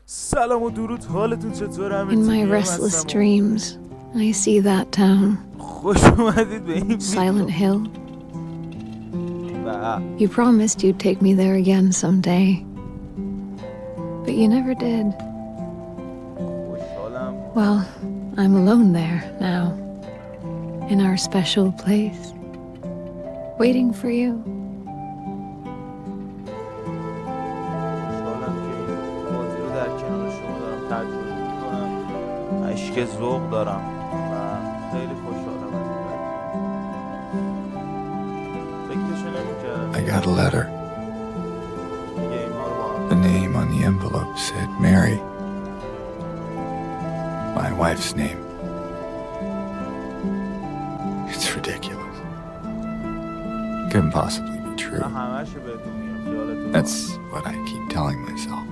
سلام و درود، حالتون چطوره؟ In my restless dreams, I see that town. خوش اومدید به این Silent Hill. و You promised you'd take me there again someday. But you never did. خوشحالم. Well, I'm alone there now. In our special place. Waiting for you. خوشحالم که این بازی رو در کنار شما دارم تجربه میکنم. عشق ذوق دارم و خیلی خوشحالم از این فکرشو نمی‌کردم. I got a letter. دیگه این ما رو با هم The name on the envelope said Mary. My wife's name. It's ridiculous. Couldn't possibly be true. من همه‌شو بهتون میگم، خیالتون That's what I keep telling myself.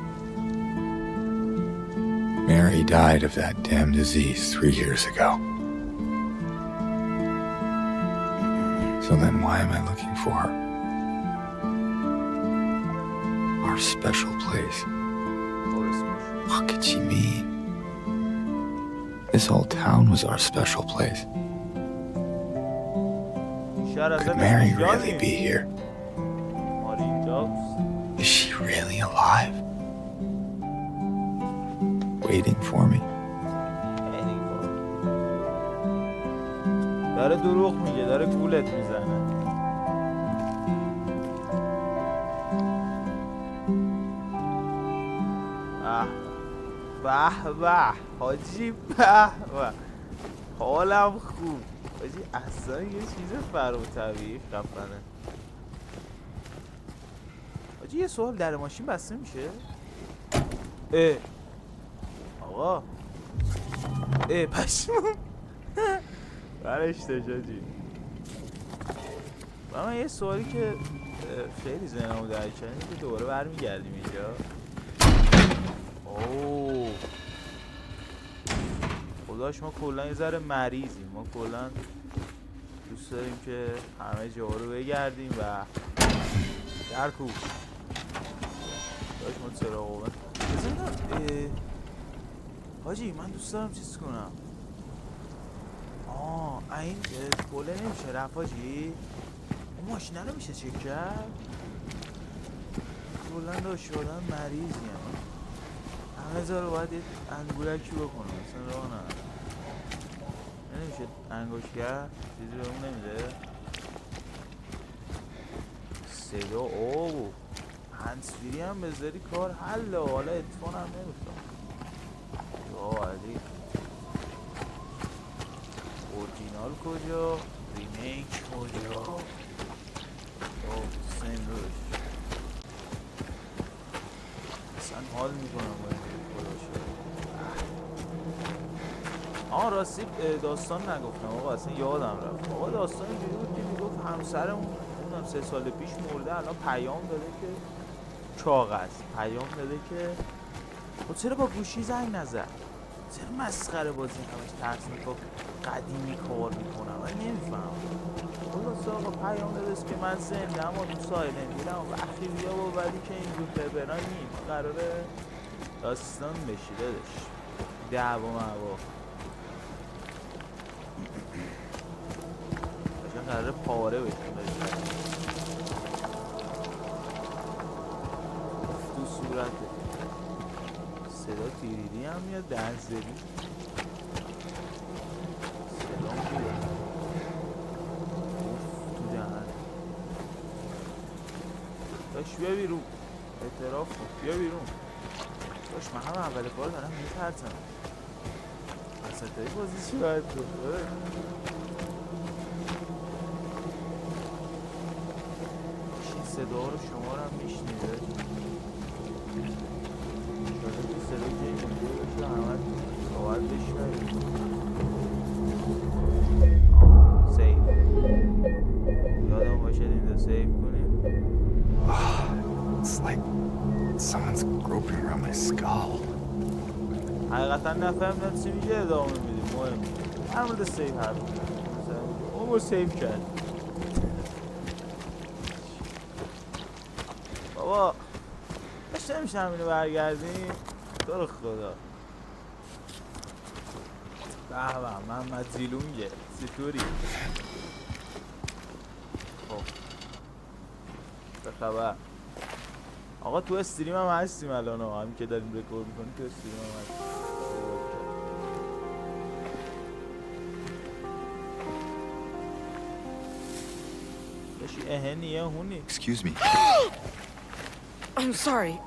Mary died of that damn disease 3 years ago. So then why am I looking for her? Our special place. What could she mean? This whole town was our special place. Could Mary really be here? Is she really alive? Waiting for me? داره دروغ میگه، داره گولت میزنه. به به حاجی، به به حالم خوب حاجی، اصلا یه چیز فراتبیعی خفنه. حاجی یه سوال، در ماشین بسته میشه؟ آقا پشمون برش تجاجی. و من یه سوالی که خیلی ذهنمو درک کرد که دوباره برمیگردیم اینجا. اوه خداش، ما کلا یه ذره مریضیم، ما کلا دوست داریم که همه جا رو بگردیم و در کوب داشت ما چراغ بزنم. حاجی من دوست دارم چیز کنم. این کوله نمیشه رفت حاجی، اون ماشینه رو میشه چک کرد. کلا داشت شدن مریضیم، همه جا رو باید یه انگولکی بکنم، اصلا راه نه نمیشه انگشتگر چیزی به اون نمیده صدا. اوه هنسفیری هم بذاری کار حله، حالا اتفان هم نمیخوام. یا علی اورجینال کجا؟ ریمیک کجا؟ سیم روش اصلا حال میکنم با این خدا شد. راستی داستان نگفتم آقا، اصلا یادم رفت. آقا داستان اینجوری بود که میگفت همسرمون 3 سال پیش مرده، الان پیام داده که چاق است، پیام داده که چرا با گوشی زنگ نزد، چرا مسخره بازی همش ترس میکنم قدیمی کار میکنم، من نمیفهم. خلاص آقا پیام داده است که من زنده اما تو سایلنت میرم وقتی بیا با، ولی که اینجور پرپرای نیست، قراره داستان بشی دادش، دعوا معوا باشن، قراره پاره بشن تو صورته. صدا تیریدی هم میاد، دنزلی صدا میاد تو دهن. داشت بیا بیرون، اعتراف کن بیا بیرون. داشت من هم اول کار دارم میترسم وسطای بازی چی باید تو صدا رو شما رو هم میشنیده شده که صدا که این مونده باشه همه باید بشنید. سیف یادم باشد این دو سیف کنیم. It's like someone's groping around my skull. حقیقتا نفهمیدم چی میگه، ادامه میدیم مهم هر مورد سیف حرف اون رو سیف کرد. بابا داشته نمیشه همینو برگردیم. تو رو خدا. به به محمد زیلونگه چطوری؟ خب چه خبر؟ آقا تو استریم هم هستیم الان ها، همین که داریم رکورد میکنیم تو استریم هم هستیم. داشتی اهنیه هونی. Excuse me. I'm sorry.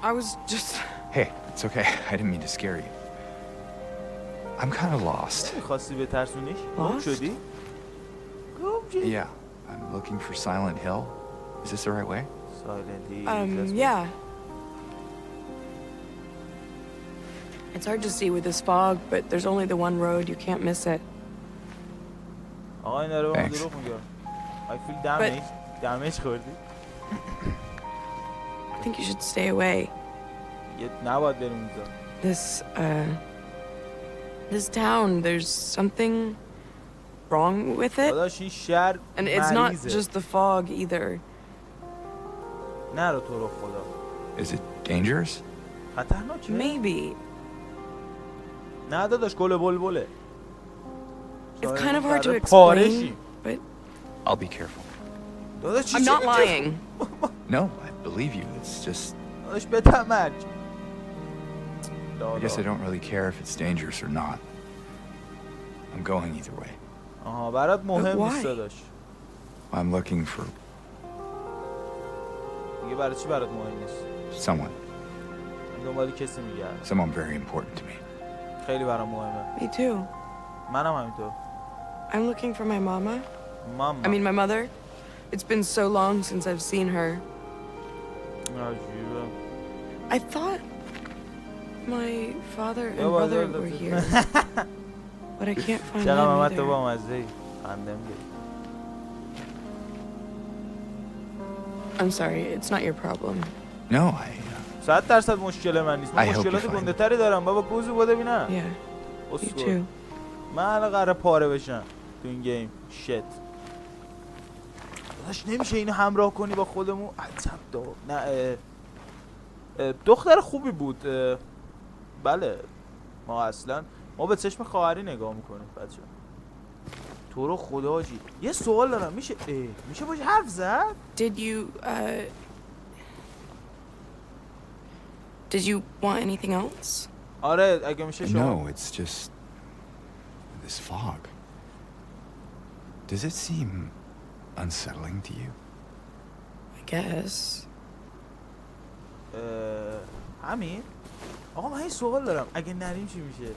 I was just... Hey, it's okay. I didn't mean to scare you. I'm kind of lost. میخواستی به ترسونیش؟ گم Lost? شدی؟ گم شدی؟ Yeah, I'm looking for Silent Hill. Is this the right way? سایلنت yeah. It's hard to see with this fog, but there's only the one road. You can't miss it. آقا این داره با من Thanks. دروغ میگه. I feel damage خوردی؟ I think you should stay away. یه نباید بریم اونجا. This town, there's something wrong with it. داداش این شهر And it's not مریضه. just the fog either. نرو تو رو خدا. Is it dangerous? خطرناکه؟ Maybe. نه داداش گل بلبله. It's شاید kind of hard to قراره پاره explain, شیم. but I'll be careful. داداش چی I'm not شد؟ lying. No, I believe you. It's just... داداش بتمرج. I guess I don't really care if it's dangerous or not. I'm going either way. آها برات مهم why? نیست داداش. I'm looking for دیگه برای چی برات مهم نیست؟ someone. من دنبال کسی میگردم. Someone very important to me. خیلی برام مهمه. Me too. منم همینطور. I'm looking for my mama. ماما. I mean, my mother. It's been so long since I've seen her. عجیبه. I thought my father and Yeah, well, brother that's- were here. But I can't find چقدر them محمد تو either. با مزه‌ای. خندم گرفت. I'm sorry, it's not your problem. No, 100% مشکل من نیست. I من hope you مشکلات find گنده تری دارم. بابا گوزو بوده ببینم. Yeah, you اسکل. too. من الان قراره پاره بشم تو این گیم. شت. داداش نمیشه اینو همراه کنی با خودمون. عجب دار. نه دختر خوبی بود. بله. ما به چشم خواهری نگاه میکنیم بچه. تو رو خدا حاجی. یه سوال دارم. میشه باش حرف زد؟ Did you want anything else? آره اگه میشه شما. no, it's just this fog. Does it seem unsettling to you? I guess. همین؟ آقا من این سوال دارم. اگه نریم چی میشه؟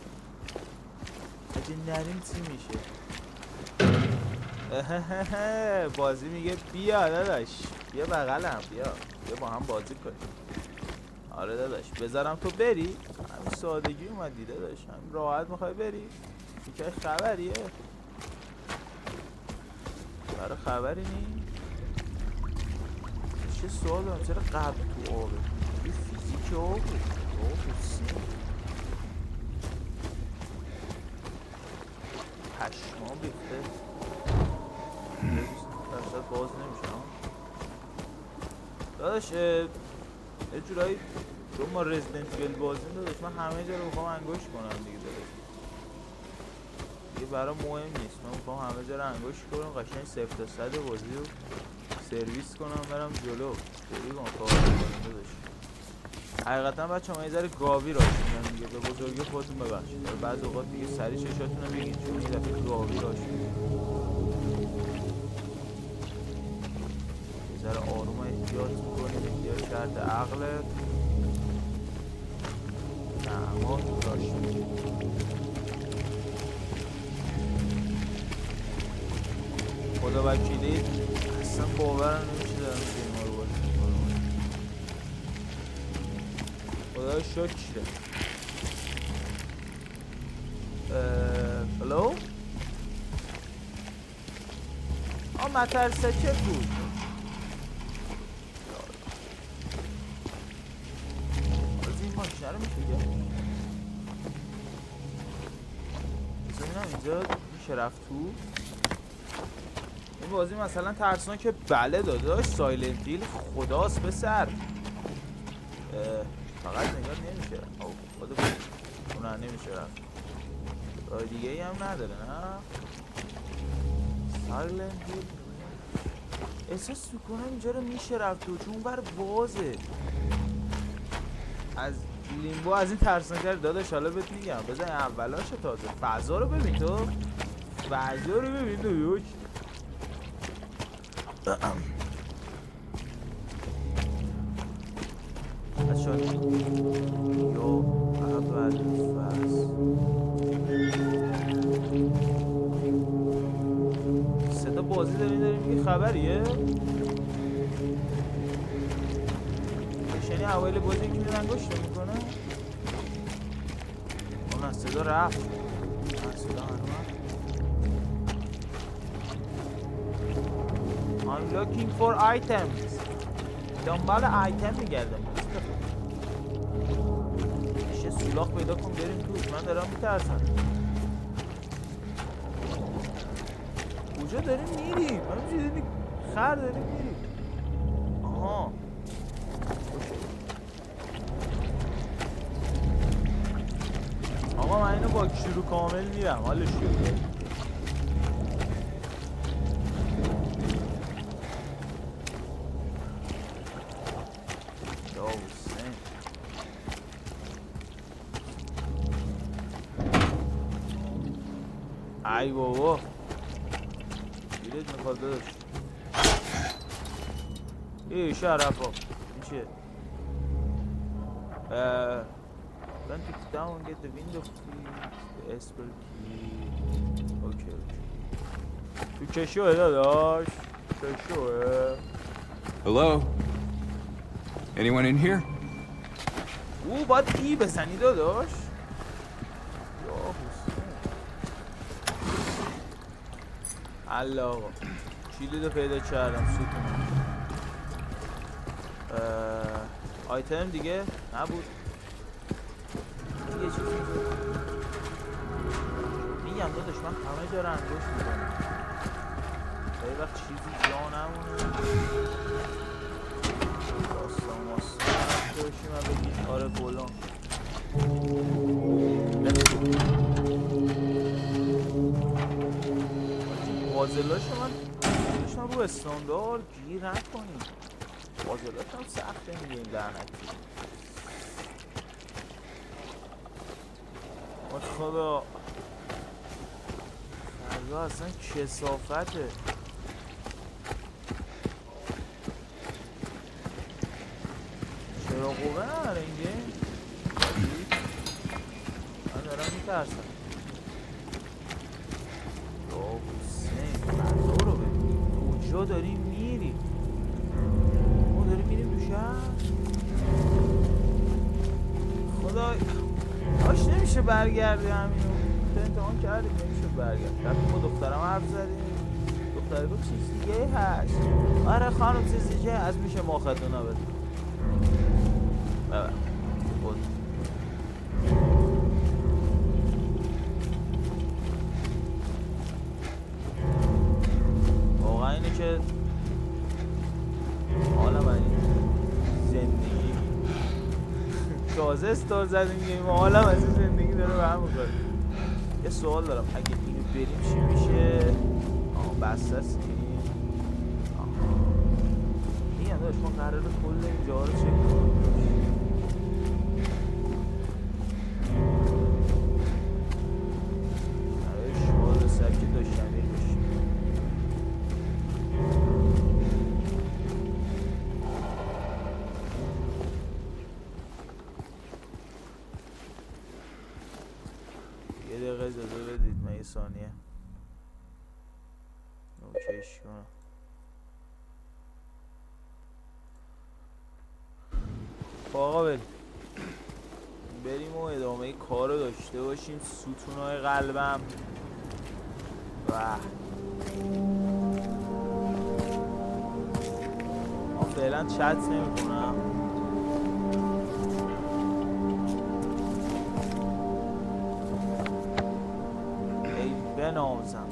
بازی میگه بیا داداش. بیا بغلم بیا با هم بازی کنیم. آره داداش بذارم تو بری؟ همین سادگی اومدی داداش. همین راحت میخوای بری؟ میگه خبریه؟ برای خبری نی؟ چه سوال دارم چرا قبل تو آبه؟ یه فیزیک آبه پشمان بیخته درصد باز نمیشه داداش یه جورایی چون ما رزیدنت ایول بازیم داداش من همه جا رو میخوام انگوش کنم دیگه داداش دیگه برام مهم نیست من میخوام همه جا رو انگوش کنم قشنگ 0 تا 100 بازی رو سرویس کنم برم جلو خیلی با کار کنم داداش حقیقتا بچه ما یه ذره گاوی راش میگم دیگه به بزرگی خودتون ببخشید بعض اوقات دیگه سری چشاتون رو بگید چون یه دفعه گاوی راش میگم یه ذره آروم احتیاط میکنیم احتیاط شرط عقلت نه ما راش میگیم خدا وکیلی اصلا باورم نمیشه دارم گیم رو بازی میکنم خدا شکره هلو مترسکه بود از این ماشینه رو میشه گرد بزنینم اینجا میشه رفت تو این بازی مثلا ترسناک که بله داداش سایلنت هیل خداست پسر فقط نگاه نمیشه. او خدا اونها نمیشه رفت. راه دیگه ای هم نداره نه؟ سایلنت هیل. احساس میکنم اینجا رو میشه رفت تو چون بر بازه. از لیمبو از این ترسناکتر داداش. حالا بهت میگم بزن اولاشه. تازه فضا رو ببین تو. فضا رو ببین تو. از شادی یا اول فصل صدا بازی داریم یه خبریه. شنی اوایل بازی که میرن انگشت میکنه. اون صدا رفت. صدا هنوز I'm looking for items. دنبال آیتم میگردم. میشه سولاخ پیدا کن بریم توش. من دارم میترسم. کجا داریم میریم؟ من چیزی خر داریم میریم. آها آقا من اینو با شروع کامل میرم. حالش شده ای بابا گیرت میخواد داشت. ای شرف ها این چیه؟ Don't pick down, get the window key, the esper key. اوکی تو کشوه داداش. کشوه. Hello? Anyone in here? او باید ای بزنی داداش. الله آقا کلید رو پیدا کردم. ستون آیتم دیگه نبود. یه چیزی میگم داداش من همه جا رو انگشت میکنم. یه وقت چیزی جا نمونه. داستان ماستان داشتیم و بگید آره بلان بازلاش من داشتم رو استاندار گیر نکنیم. بازلاش هم سخته میگه این لعنتی. خدا فردا اصلا کثافته. چرا قوه نداره این گیم؟ من دارم میترسم. یا حسین فردا رو ببین کجا داریم میریم. ما داریم میریم دو شهر. خدا هاش نمیشه برگردی همینو. امتحان کردیم نمیشه برگرد. رفتیم با دخترم حرف زدیم. دختره گفت چیز دیگه هست. آره خانم چیز دیگه هست میشه ماختونا بده. ببر بود واقعا اینه که حالا من زندگی تازه استار زدیم گیم حالا از این زندگی داره به هم می‌خوره. یه سوال دارم اگه اینو بریم چی میشه؟ بسته است میگم داشت ما قراره کل اینجا رو چک کنیم. برای شما سبک داشتنی بشیم. یه دقیقه اجازه بدید من یه ثانیه اوکیش کنم. آقا بریم و ادامه کار رو داشته باشیم. ستونهای قلبم و من فعلا چت نمی کنم. ای بناموزم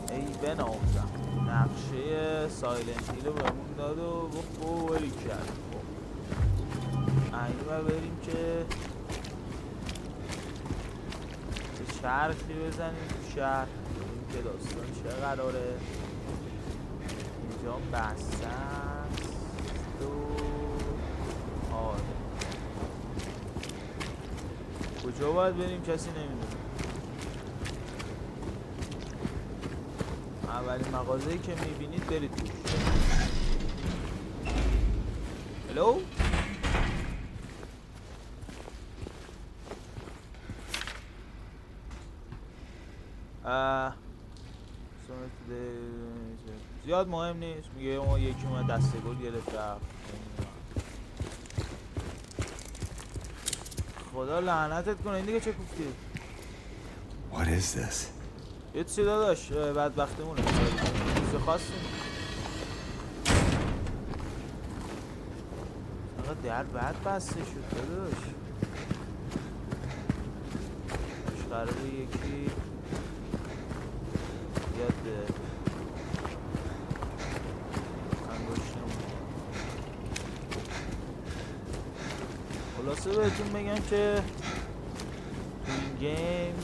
نقشه سایلنت هیل رو بهمون داد و باری کرد. اینو بریم که چرخی بزنیم تو شهر ببینیم که داستان چه قراره. اینجا بسته است و آره کجا باید بریم کسی نمیدونه. اولین مغازه‌ای که میبینید برید توش. هلو؟ زیاد مهم نیست. میگه ما یکی اومد دسته گل گرفت رفت. خدا لعنتت کنه. این دیگه چه کوفتی؟ What is this? یه چیزی داداش بدبختمونه. چیز خاصی آقا در بعد بسته شد داداش. قراره یکی بیاد انگشتمون. خلاصه بهتون بگم که تو این گیم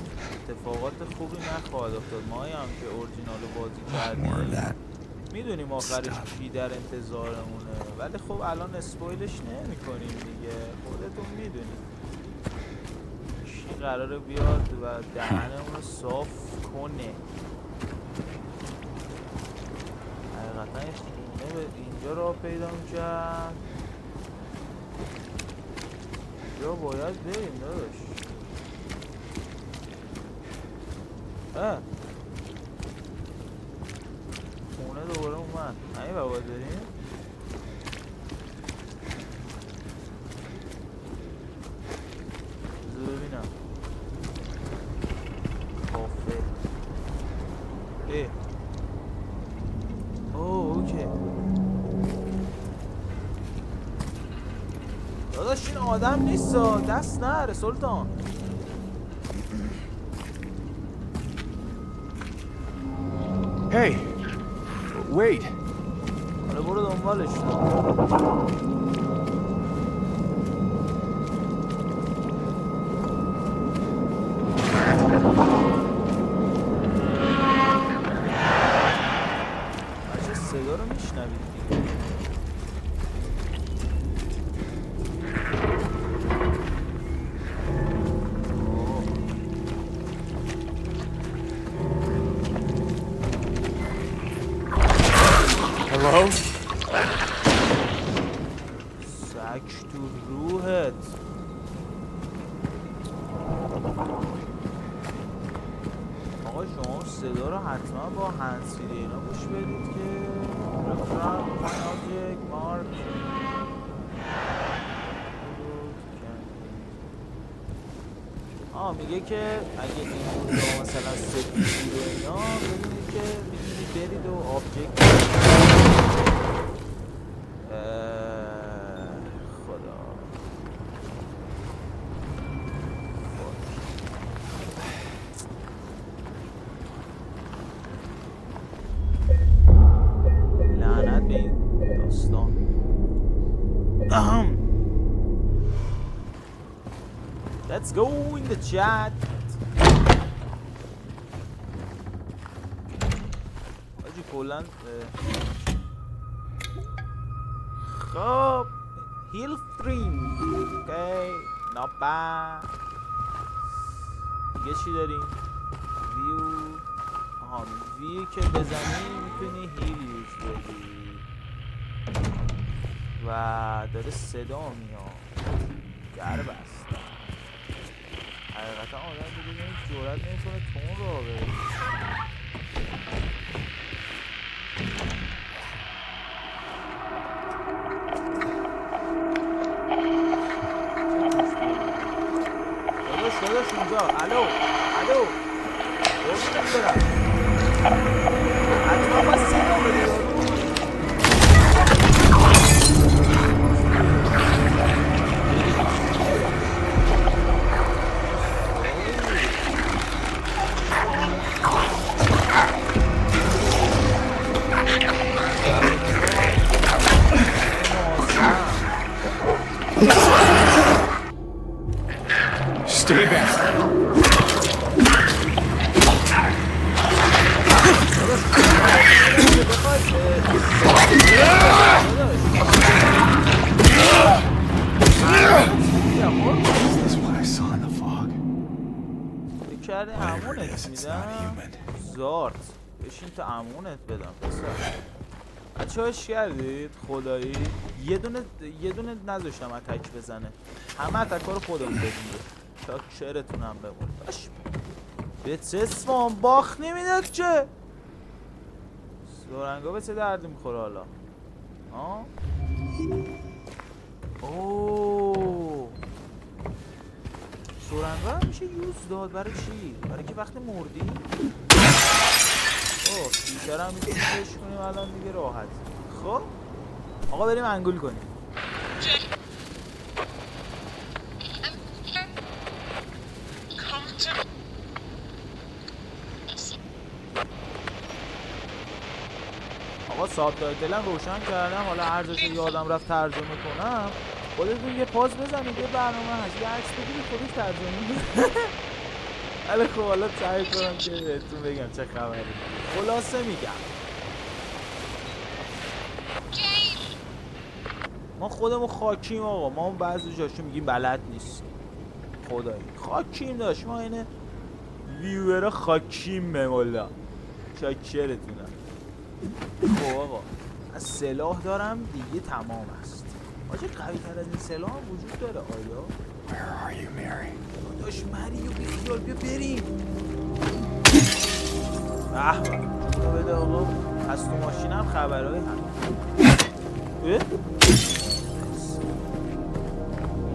اتفاقات خوبی نخواهد افتاد. ما هم که اورجینال رو بازی کردیم میدونیم آخرش کی در انتظارمونه، ولی خب الان اسپویلش نمی کنیم دیگه. خودتون میدونیم کی قراره بیاد و دهنمون رو صاف کنه. حقیقتا خونه به اینجا را پیدا میکرد. اینجا باید بریم داداش. خونه دوباره اومد. همین باید بریم. بذار ببینم. کافه. اوکی. داداش این آدم نیست. دست نره سلطان. Hey! Wait! حالا برو دنبالش. بچه صدا رو میشنوید دیگه. Hello? سک تو روحت. آقا شما صدا رو حتما با هندزفری اینا گوش بدید که لطفاً یک مارک میگه که اگه این روزا مثلا سفید و اینا ببینید که میتونید برید و آبجکت خدا لعنت به این داستان. Let's go in the chat. آجی کلن خب هیل ستریم اوکی not bad. دیگه چی داریم؟ ویو ویو که بزنی میتونی هیل یوز بدی و داره صدا میاد گر بست. حقیقتا آدم دیگه جرات نمیکنه تو اون راه بره. داداش اونجا الو قربونت برم. حتما باید صدا بده. Stay back. Is this what I saw in the fog? کرده Whatever it امونت is, it's not میدم human. زارت بشین تا امونت بدم پسر بچه هاش کردید خدایی یه دونه نذاشتم اتک بزنه همه اتک ها رو خودمون بدیم تا شعرتونم بمون باش به چه اسمان باخ نمیداد که سورنگا به چه دردی میخوره حالا ها اوه سورنگا هم میشه یوز داد برای چی؟ برای که وقتی مردی اوه بیشتر هم میتونیم بش کنیم الان دیگه راحت خب آقا بریم انگول کنیم آقا سابتایتلم روشن کردم حالا هر جا که یادم رفت ترجمه کنم خودتون یه پاز بزنید یه برنامه هست یه عکس بگیرید خودش ترجمه میکنه ولی خب حالا سعی کنم که بهتون بگم چه خبری خلاصه میگم ما خودمون خاکیم آقا ما اون بعضی جاشو میگیم بلد نیست خدایی خاکیم داشت ما اینه ویورا خاکیم ممولا شاکرتونم خب آقا از سلاح دارم دیگه تمام است آجه قوی تر از این سلاح هم وجود داره آیا؟ Where are you, Mary? داشت مریو بیخیال بیا بریم به جونو بده آقا از تو ماشین هم خبرهای هم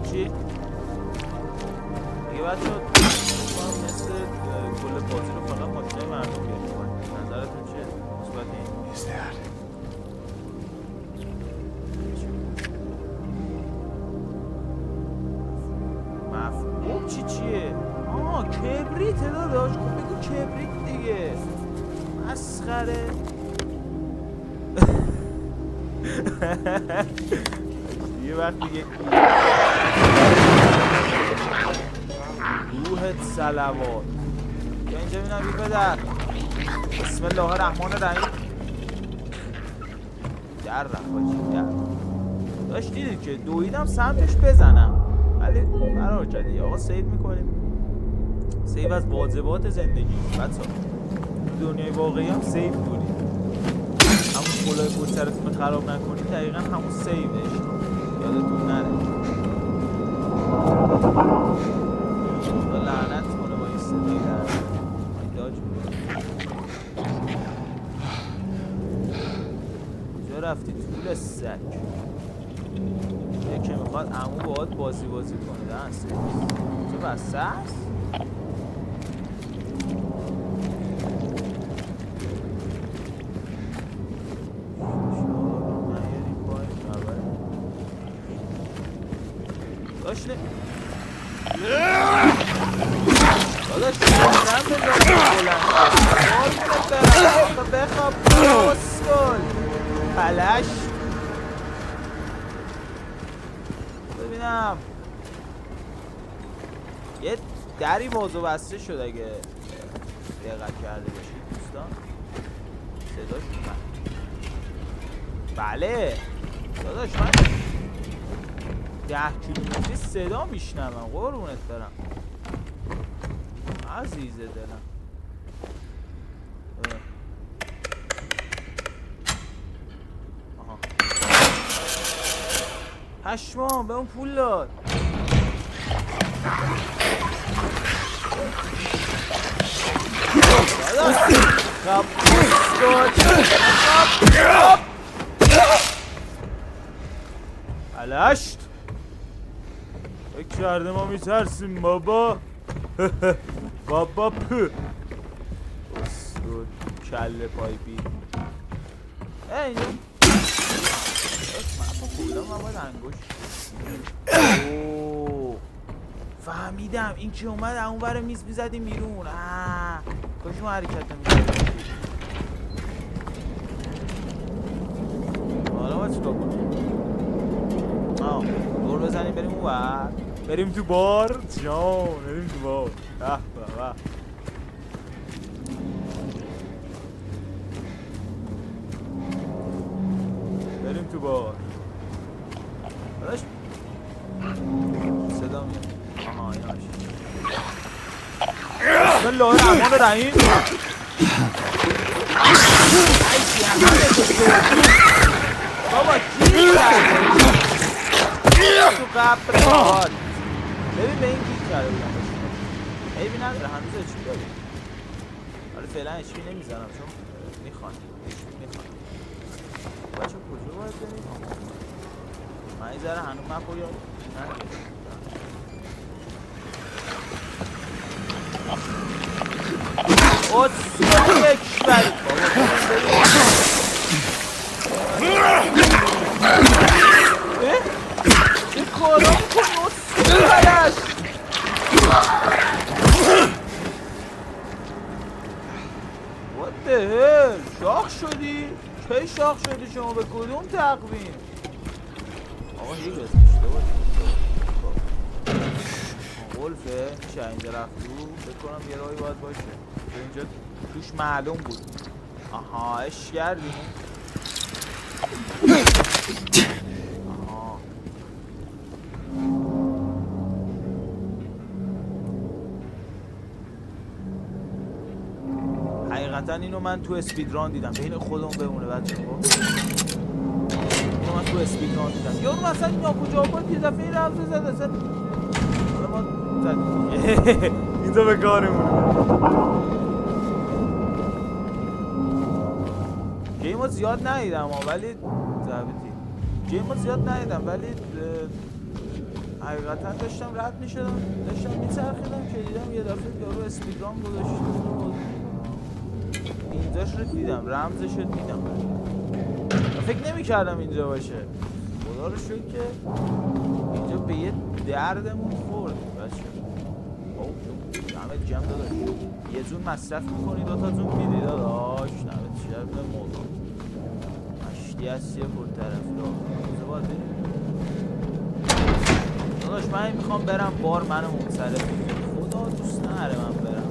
چی؟ دیگه بچه ها مثل کل بازی رو فقط ماشین مردم بیاریم نظرتون چه؟ مثبت این؟ Is that? مفهوم چیه؟ آه کبریت داداش خب بگو کبریت دیگه مسخره یه وقت دیگه روحت صلوات یا اینجا بینم بی پدر بسم الله الرحمن الرحیم در رفت باشی در داشت دیدید که دویدم سمتش بزنم ولی برای جدی آقا سیو میکنیم سیو از واجبات زندگی بچه دنیای واقعی هم سیو کنید همون کلاه بود سرتون خراب نکنید دقیقا همون سیوش یادتون نره خدا لعنت کنه با این صدایی در داج بود کجا رفتی طول سگ یکی میخواد عمو باهات بازی کنه دهن سرویس تو بسته است داشته داداش بلند بذارم بلند بخواب باز کن پلش ببینم یه دری بازو بسته شد اگه دقت کرده باشید دوستان صداش اومد بله داداش من 10 کیلومتری صدا میشنوم قربونت برم عزیز دلم آها پشمان به اون پول داد علشت فکر کرده ما میترسیم بابا بابا پو کله پای بی اینجا من پولم هم باید انگوش اوه فهمیدم این که اومد اون بر میز میزدیم بیرون کاش ما حرکت نمی‌کردیم حالا ما چیکار کنیم دور بزنیم بریم اون ور بریم تو بار جان بریم تو بار بریم تو بار داداش صدا میاد آها این هاش بسم الله الرحمن الرحیم بابا گیر کرده تو قبر بار ببین به این گیر کرده بودم عیبی نداره هنوز اچپی داریم حالا فعلا اچپی نمیزنم چون میخوان بچه کجا باید بریم؟ من این ذره هنوز مپو یاد اصلا یک بری این کارا میکنی اصلا بلش What the hell؟ شاخ شدی؟ کی شاخ شدی شما به کدوم تقویم؟ آقا هیچ اشته باید ولفه میشه اینجا رفت رو بکنم یه راهی باید باشه اینجا توش معلوم بود آها اش کردیم آها حقیقتا اینو من تو اسپیدران دیدم بین خودمون بمونه بچه خب اینو من تو اسپیدران دیدم یارو مثلا ناکجاپات یه دفعه این رفت زد اصلا حالا ما زدیم این تو به کارمونه گیمو زیاد ندیدم ولی گیمو زیاد ندیدم ولی حقیقتا داشتم رد میشدم داشتم میچرخیدم که دیدم یه دفعه یارو اسپیدران گذاشته اینجاش رو دیدم رمزش رو دیدم فکر نمی کردم اینجا باشه خدا رو شکر که اینجا به یه دردمون خورد بچه همه جمع داداش یه زون مصرف میکنی دوتا زون میدی داداش نمه چیه به موضوع مشتی هست یه پر طرف را باید بریم داداش من میخوام برم بار منو منصرف خدا دوست نره من برم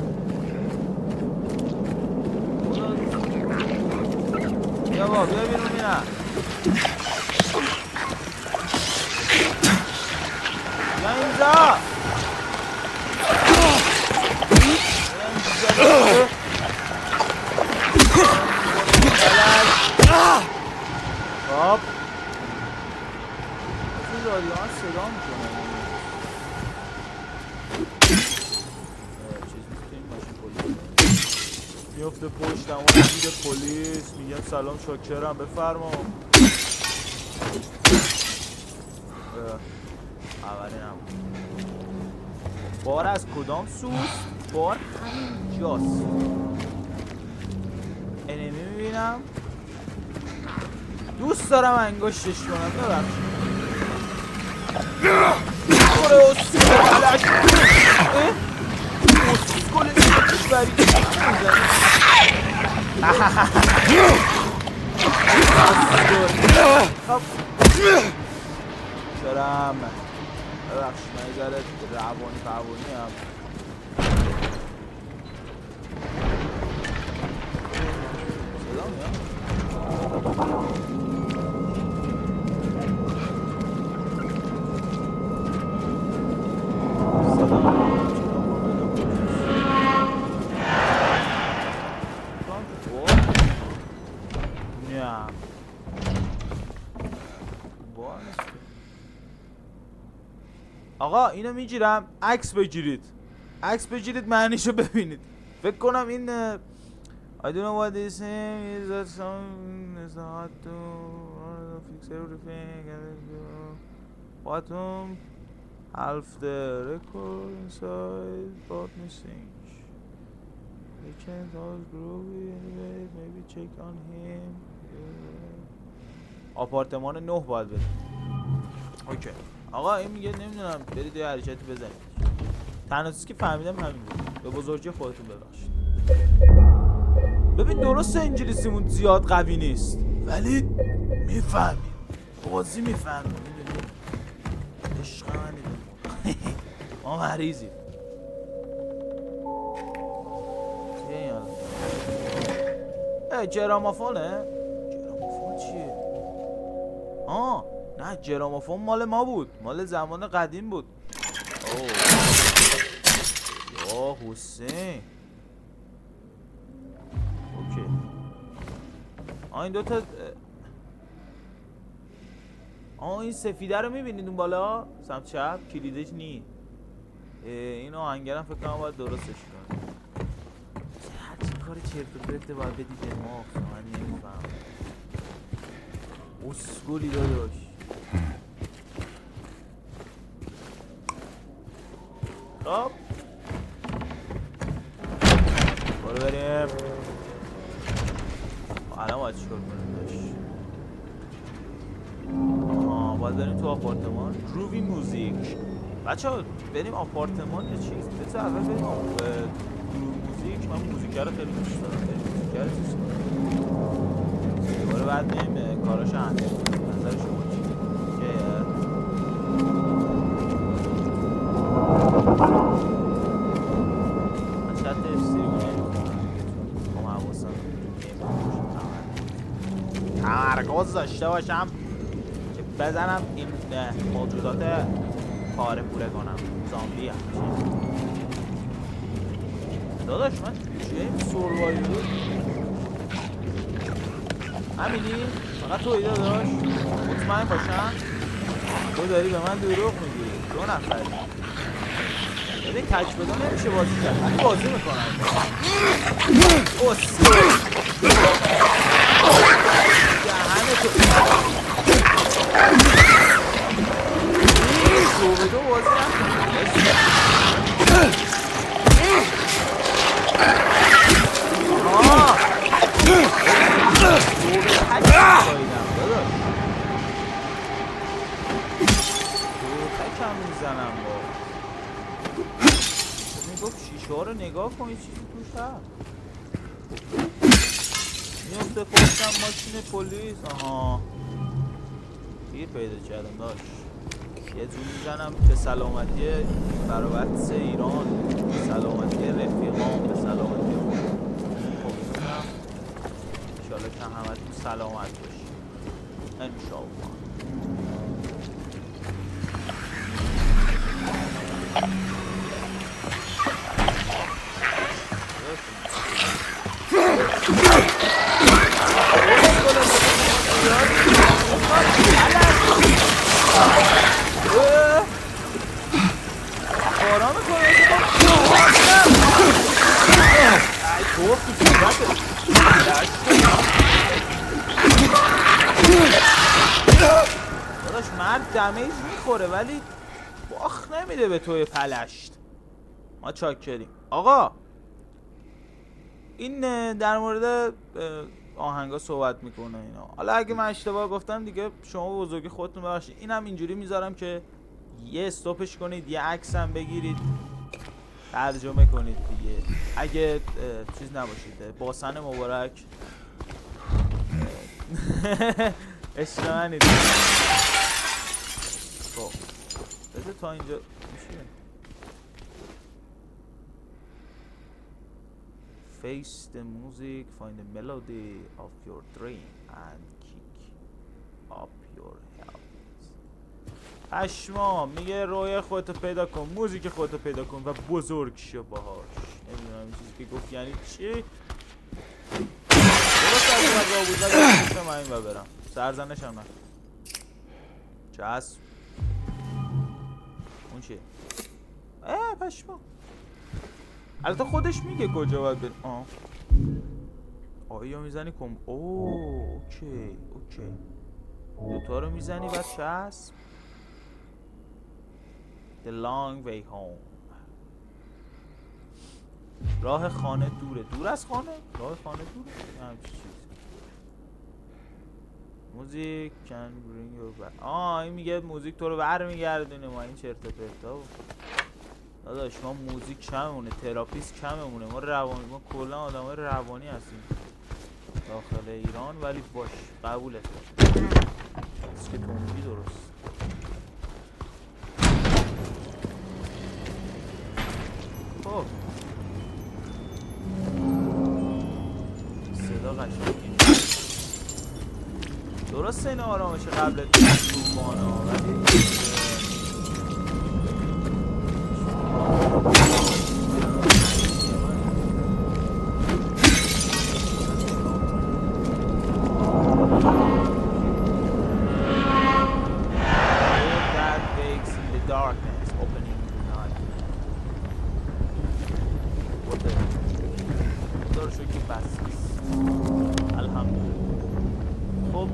بیا با بیا بیرون بینم بیا اینجا خب این رادیو ها صدا میکنه چیز نیست که این ماشین پلیس میفته پشتم و میگه پلیس میگم سلام شاکرم بفرما اولینم بار از کدام سوست؟ بار همین جاست انمی میبینم دوست دارم انگشتش کنم ببخشید دوره اسکول علش اسکول اینکش بری خب شرم ببخشید من یه ذره روانی هم صدا میاد آقا اینو میگیرم عکس بگیرید معنیشو ببینید فکر کنم این I don't know what this is that some is hard to fix everything and bottom half the record inside but missing we can't all groovy anyway maybe check on him آپارتمان 9 باید بریم اوکی آقا این میگه نمیدونم برید یه حرکتی بزنید تنها چیزی که فهمیدم همین بود به بزرگی خودتون ببخشید ببین درسته انگلیسیمون زیاد قوی نیست ولی میفهمیم بازی میفهمیم میدونی عشق منی ما مریضیم چیه این جرامافونه؟ جرامافون چیه؟ نه گرامافون مال ما بود، مال زمان قدیم بود. اوه یا حسین. اوکی. این دوتا این سفیده رو میبینید اون بالا سمت چپ؟ کلیدش نی. این آهنگرم فکر کنم باید درستش کنم. هرچی کار چرت و پرته باید بدی دماغ، من نمیفهم. اسکولی داداش. خب برو بریم. الان باید چیکار کنیم داشت؟ باید بریم تو آپارتمان. روبی موزیک. بچه ها بریم آپارتمان یا چیز؟ بذار اول بریم روبی موزیک. من موزیک رو خیلی دوست دارم. بریم موزیک رو چیز کنیم. دوباره بعد بریم کاراش انجام کنیم. نظر شما چیه؟ من شاید تفسیری کنیم. با حواسم تمرکز داشته باشم که بزنم این موجودات پاره پوره کنم. زامبی همچین داداش من چه سوروایور همینی؟ فقط توی داداش مطمئن باشم تو داری به من دروغ میگی. 2 نفری ببین تک بدون نمیشه بازی کرد ولی بازی میکنم. دهنه تو دو به دو بازی میزنم با میگفت شیشه ها رو نگاه کن یه چیزی توش هست میفته پشتم ماشین پلیس. گیر پیدا کردم داشت. یه جون میزنم به سلامتی برابرس ایران، به سلامتی رفیقان، به سلامتی خودم. انشالله که همتون سلامت باشید انشالله. آرام کنه ای توف تو صورتت داداش مرد دمیج میخوره ولی باخ نمیده به توی پلشت. ما چاکریم آقا. این در مورد آهنگا صحبت میکنه اینا. حالا اگه من اشتباه گفتم دیگه شما بزرگی خودتون ببخشید. اینم اینجوری میذارم که یه استاپش کنید یه عکس هم بگیرید ترجمه کنید دیگه اگه چیز نباشید. باسن مبارک عشق منید. خب بذار تا اینجا میشه Face the music, find the melody of your dream and kick up your health. پشما میگه روی خودتو پیدا کن، موزیک خودتو پیدا کن و بزرگ شو باهاش. نمیدونم این چیزی که گفت یعنی چی؟ درست از اون راه بود ولی میشم این برم سرزنش هم نکن. چسب اون چیه؟ پشما البته خودش میگه کجا باید بریم. آیا میزنی کم اوکی دوتا رو میزنی بعد چسب. The long way home. راه خانه دوره. دور از خانه؟ راه خانه دوره؟ همچی چیز. موزیک can bring you back. این میگه موزیک تو رو برمیگردونه. ما این چرت و پرتا بود داداش. ما موزیک کممونه، تراپیست کممونه، ما کلا آدمای روانی هستیم داخل ایران. ولی باش قبولت است که تو میگی درست. خب صدا قشنگی درسته این آرامش قبل توفانا ولی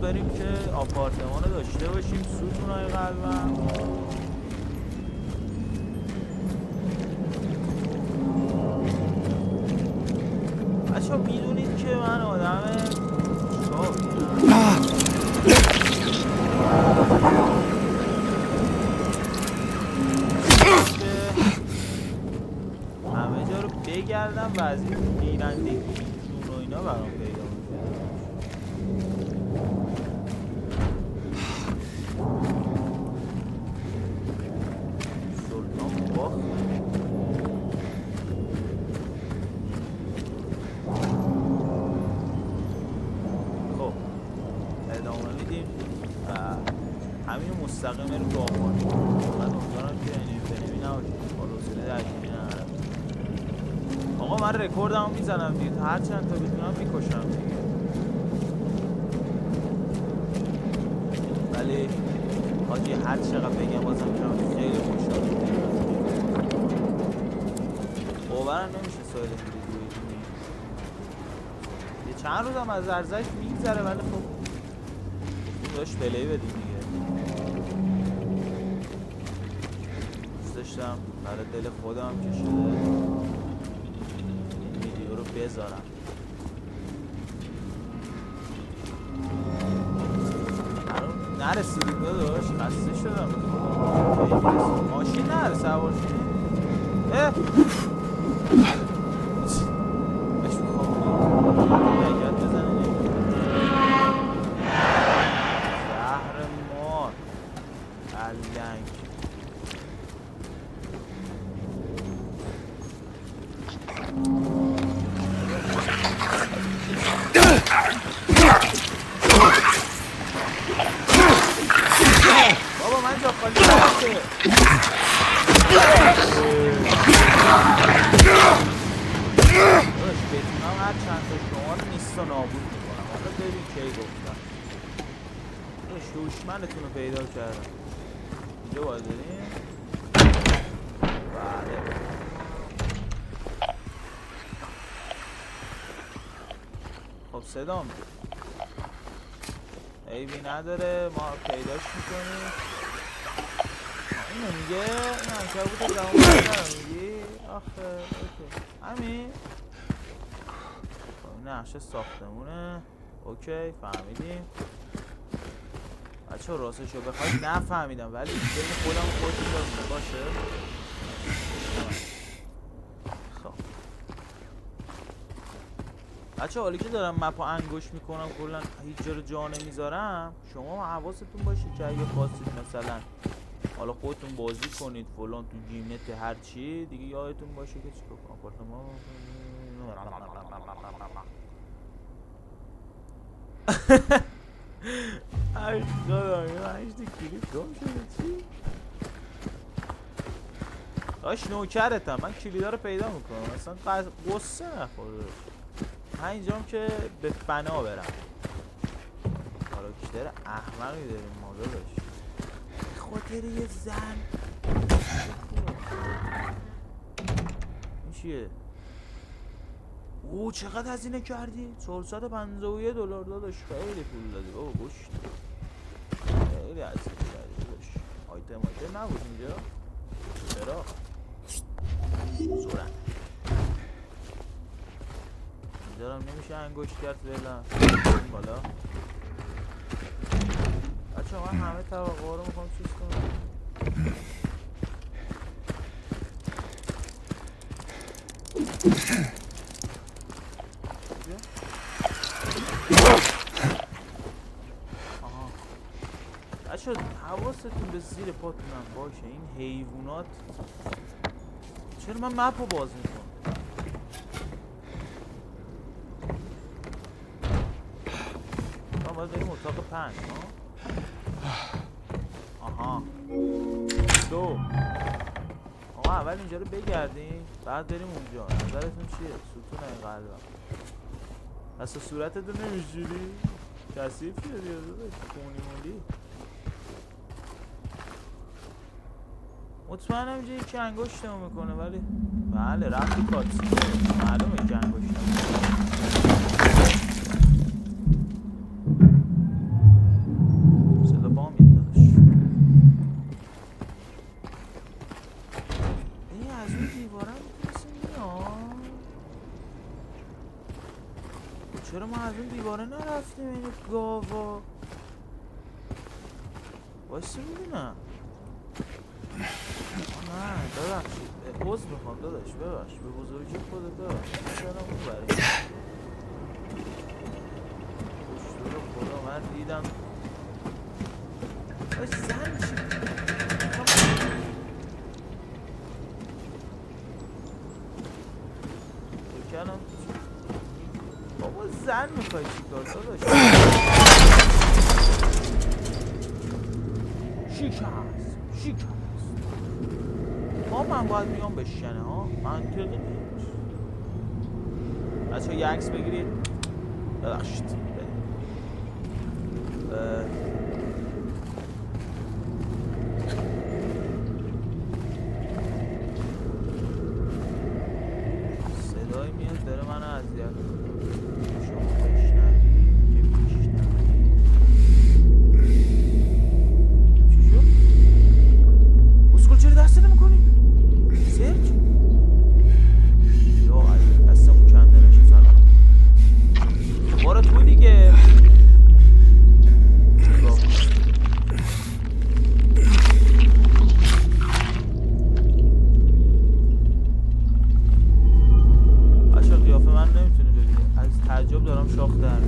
بریم که آپارتمان رو داشته باشیم. ستونای قلبم بچه ها میدونید که من آدم همه جا رو بگردم و از این گیرندگی جون و اینا برام پیدا مستقیم بریم تو آبان. من امیدوارم که نمی نباشید بالوسیله درگیری ندارم. آقا من رکوردمو میزنم دیگه، هر چند تا بتونم میکشم دیگه، ولی حاجی هر چقدر بگم بازم میرم خیلی خوشحال باورم نمیشه سایل میری دویدونی یه چند روزم از ارزش میگذره، ولی خب داشت پلی بدیم دیگه. داشتم برای دل خودم که شده این ویدیو رو بذارم. نرسیدیم داداش، خسته شدم ماشین نره سوار شدیم. بهش میخوام نگت بزنه زهر مار علنگ. بابا من جا خالی نرسه بتونم هر چند تا شما رو نیست و نابود میکنم. حالا ببین کی گفتم دشمنتون رو پیدا کردم. اینجا باید بریم. بله خب صدام عیبی نداره، ما پیداش میکنیم. اینو میگه این عنکبوت جوان میگی آخه اوکی همین. خب نقشه ساختمونه اوکی فهمیدیم. بچه راستشو بخواید نفهمیدم، ولی بین خودم خودتون دارم باشه. خب بچه حالی که دارم مپو انگوش میکنم کلا هیچ جا رو جا نمیذارم، شما حواستون باشه که اگه خواستید مثلا حالا خودتون بازی کنید فلان تو گیمنت هر چی دیگه یادتون باشه که چیکار کنم. آپارتمان ای خدا این کلیپ گم شده چی؟ داش نوکرتم، من کلیدا رو پیدا میکنم اصلا قصه نخورده. اینجام که به فنا برم. کاراکتر احمقی داریم ما داداش، خاطر یه زن. این چیه؟ اوه چقدر هزینه کردی؟ $451 داداش، خیلی پول دادی بابا. گوشت خیلی هزینه کردی داداش. آیتم نبود اینجا؟ چرا؟ زورن اینجا هم نمیشه انگشت کرد فعلا. بالا بچه من همه طبقه ها رو میخوام چیز کنم. آها بچه حواستون به زیر پاتونم باشه. این حیوانات چرا من مپ رو باز میکنم؟ باید بریم اتاق 5 آها دو. آقا اول اینجا رو بگردیم بعد بریم اونجا. نظرتون چیه؟ ستون این قلبم اصلا صورتتو نمیشوری؟ کثیف شدی خونی مولی. مطمئنم اینجا یکی انگشتمو میکنه ولی بله رفتی کاتسی معلومه که انگشتمو صدا بام میاد داداش. این از اون دیوارم میتونستیم میان. چرا ما از اون دیواره نرفتیم این گاوا؟ واسه میدونم. نه ببخشید عذر میخوام داداش ببخش به بزرگی خودت ببخش می‌ذارم اون برای دکتر خدا من دیدم باش زن چی بکنم بابا زن میخوای چی کار داداش شیک هست من باید بیام بشکنه ها منطقی نیست. بچه یه عکس بگیرید ببخشید صدای میاد داره منو اذیت شما بشنوید که میشنوید. چی شد؟ اسکول چرا دسته نمیکنی؟ سرچ؟ یا علی دستمون کنده نشه سلام بارا تو دیگه بچه قیافه من نمیتونی ببینی از تعجب دارم شاخ در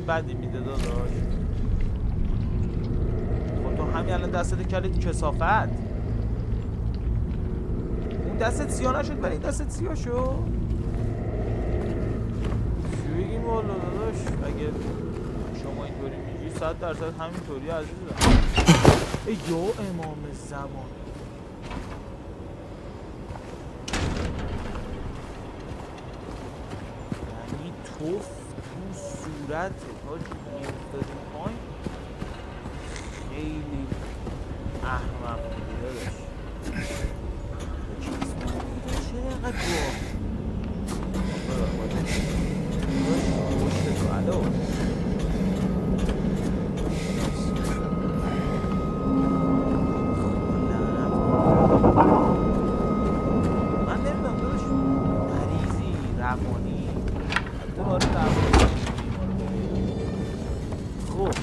بدی میده داداش. خب تو همین الان دستت کردی کثافت. اون دستت سیاه نشد ولی این دستت سیاه شد. چی بگیم والا داداش اگه شما اینطوری میگی 100% همینطوری عزیزم. ای یا امام زمان یعنی توف صورت تاج میفتادیم پایین خیلی احمق بودی داداش. چرا اینقدر گواه پشت تو الو من نمیدونم داداش مریضی روانی حتی باره روانی خوب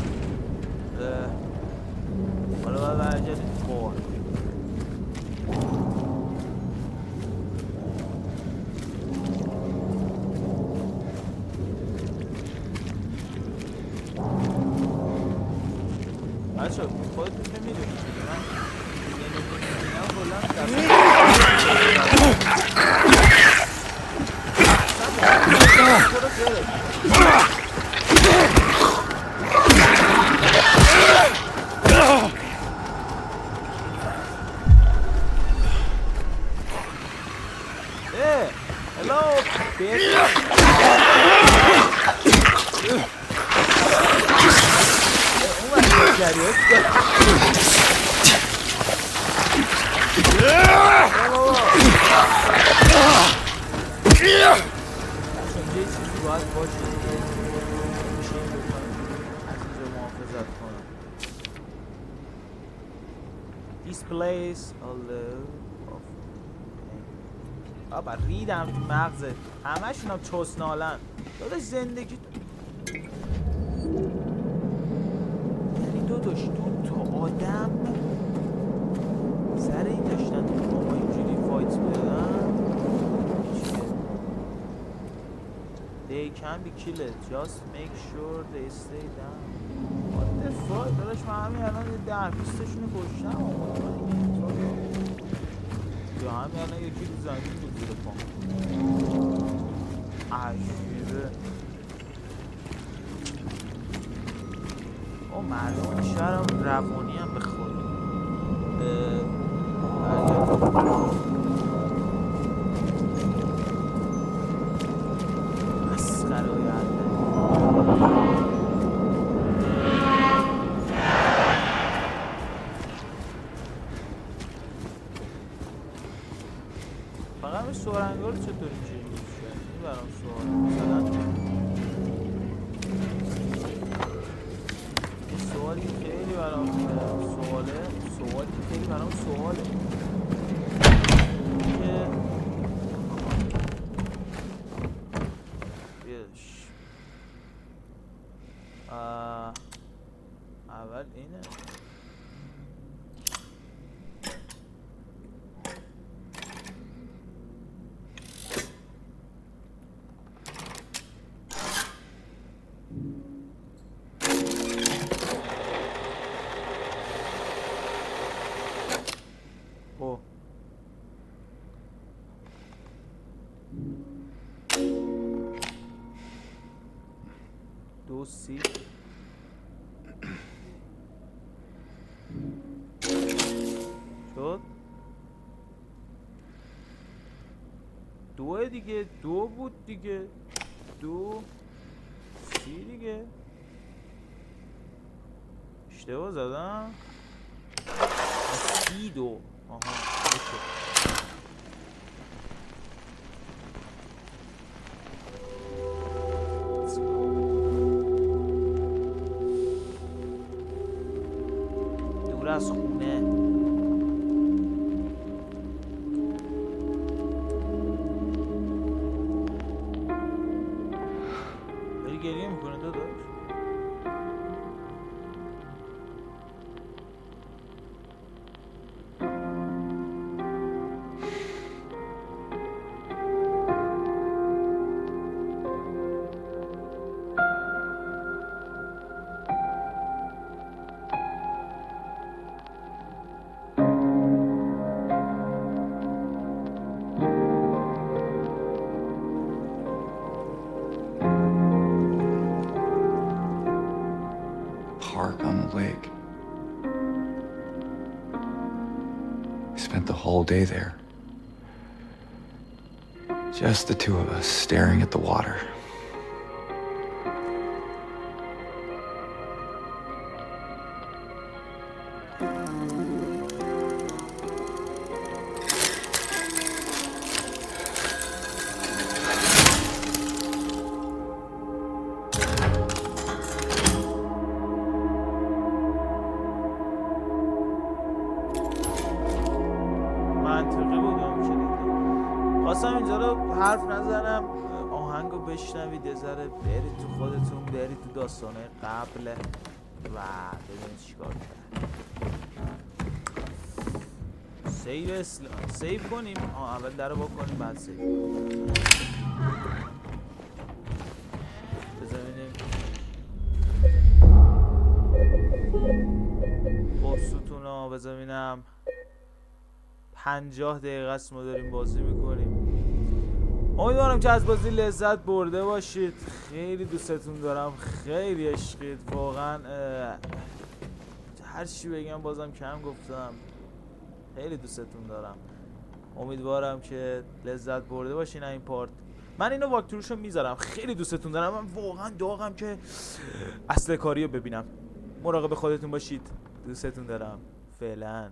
حالا باید برگردیم بار بچه خودتون که میدونید من یه نمیدونم بلند دست hello, bitch. This place بابا ریدم تو مغزت همشون هم چسنالن داداش زندگی یعنی داداش دو تا آدم سر این داشتن با ما اینجوری فایت میدادن They can be killed just make sure they stay down What the سوال داداش، من همین الان یه 10-20 کشتم یا همین الان یکی رو زمین بود زیر پام. عجیبه. او مردم شهرم روانی هم به خود مسخره های فقط همین سورنگا رو چطوری میشه این برام سوال مثلا سوالی خیلی برام سوالی خیلی برام سواله که بیش اول اینه سی شد دوه دیگه، دو بود دیگه، دو سی دیگه. اشتباه زدم. سی دو. آها اوکی. از خونه داری گریه میکنه داداش؟ Park on the lake. We spent the whole day there. Just the two of us staring at the water. منطقی بود اون که دیدم. خواستم اینجا رو حرف نزنم، آهنگ رو بشنوید، یه ذره برید تو خودتون، برید تو داستانه قبل و ببینید چیکار کرد. سیو کنیم. اول در رو بکنیم بعد سیو. بذار ببینیم خب ستونا، بذار ببینم 50 دقیقه است ما داریم بازی میکنیم. امیدوارم که از بازی لذت برده باشید. خیلی دوستتون دارم، خیلی عشقید واقعا. هر چی بگم بازم کم گفتم. خیلی دوستتون دارم. امیدوارم که لذت برده باشین این پارت. من اینو واکتورشو میذارم. خیلی دوستتون دارم. من واقعا داغم که اصل کاری رو ببینم. مراقب خودتون باشید. دوستتون دارم. فعلا